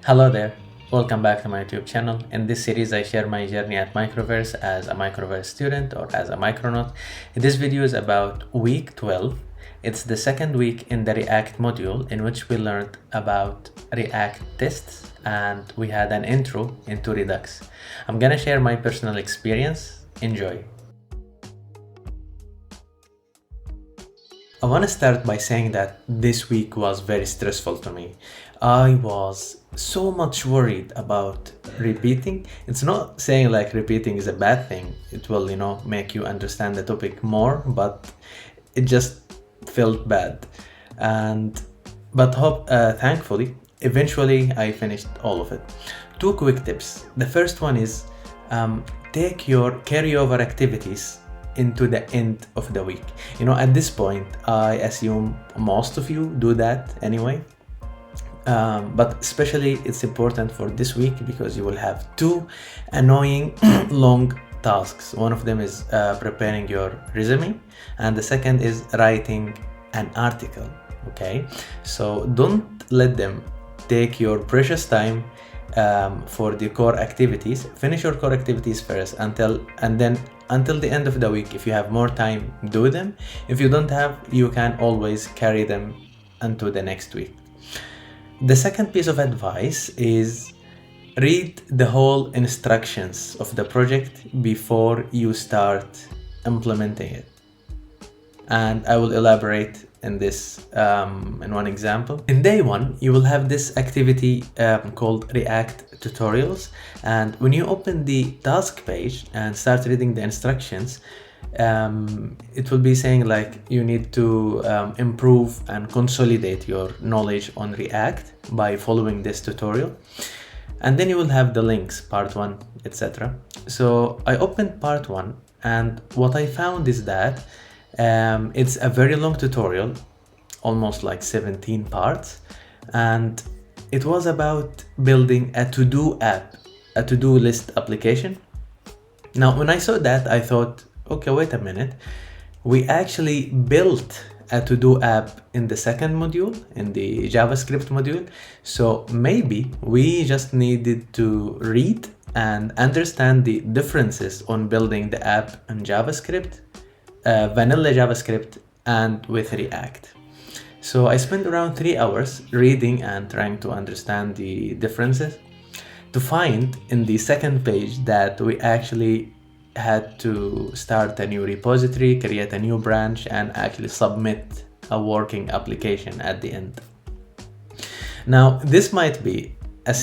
Hello there, welcome back to my YouTube channel. In this series, I share my journey at Microverse as a Microverse student or as a Micronaut. This video is about week 12. It's the second week in the React module in which we learned about React tests and we had an intro into Redux. I'm gonna share my personal experience. Enjoy. I want to start by saying that this week was very stressful to me. I was so much worried about repeating. It's not saying like repeating is a bad thing. It will, make you understand the topic more, but it just felt bad. But thankfully, eventually I finished all of it. Two quick tips. The first one is take your carryover activities into the end of the week. At this point, I assume most of you do that anyway. But especially it's important for this week because you will have two annoying long tasks. One of them is preparing your resume and the second is writing an article. Okay, so don't let them take your precious time for the core activities. Finish your core activities first until the end of the week. If you have more time, do them. If you don't have, you can always carry them into the next week. The second piece of advice is read the whole instructions of the project before you start implementing it. And I will elaborate in this in one example. In day one, you will have this activity called React tutorials. And when you open the task page and start reading the instructions, it will be saying like you need to improve and consolidate your knowledge on React by following this tutorial. And then you will have the links, part 1, etc. So I opened part 1 and what I found is that it's a very long tutorial, almost like 17 parts, and it was about building a to-do app, a to-do list application. Now, when I saw that, I thought, okay, wait a minute. We actually built a to-do app in the second module, in the JavaScript module. So maybe we just needed to read and understand the differences on building the app in JavaScript, vanilla JavaScript, and with React. So I spent around 3 hours reading and trying to understand the differences to find in the second page that we actually had to start a new repository, create a new branch, and actually submit a working application at the end. Now, this might be a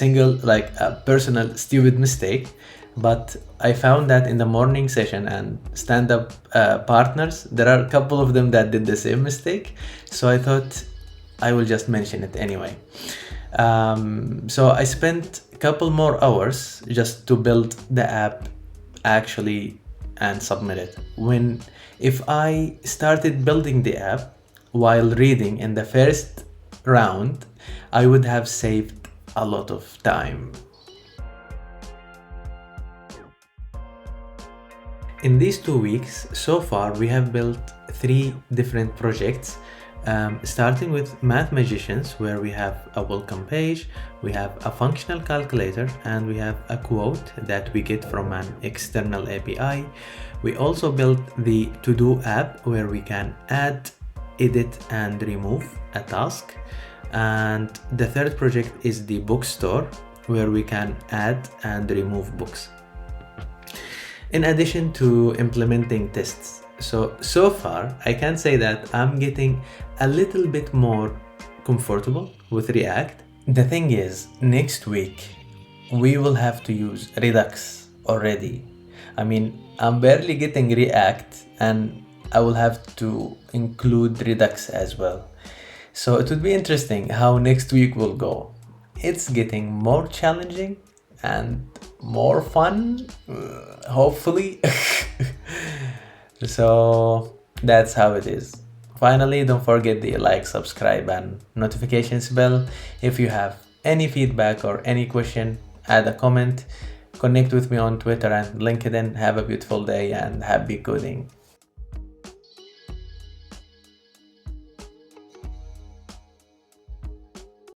personal stupid mistake, but I found that in the morning session and stand-up partners, there are a couple of them that did the same mistake. So I thought I will just mention it anyway. So I spent a couple more hours just to build the app actually and submit it. If I started building the app while reading in the first round, I would have saved a lot of time. In these 2 weeks, so far, we have built 3 different projects, starting with Math Magicians, where we have a welcome page, we have a functional calculator, and we have a quote that we get from an external API. We also built the to-do app, where we can add, edit, and remove a task. And the third project is the bookstore, where we can add and remove books, in addition to implementing tests. So far, I can say that I'm getting a little bit more comfortable with React. The thing is, next week, we will have to use Redux already. I mean, I'm barely getting React and I will have to include Redux as well. So it would be interesting how next week will go. It's getting more challenging and more fun, hopefully. So that's how it is. Finally, don't forget the like, subscribe, and notifications bell. If you have any feedback or any question, add a comment. Connect with me on Twitter and LinkedIn. Have a beautiful day and happy coding.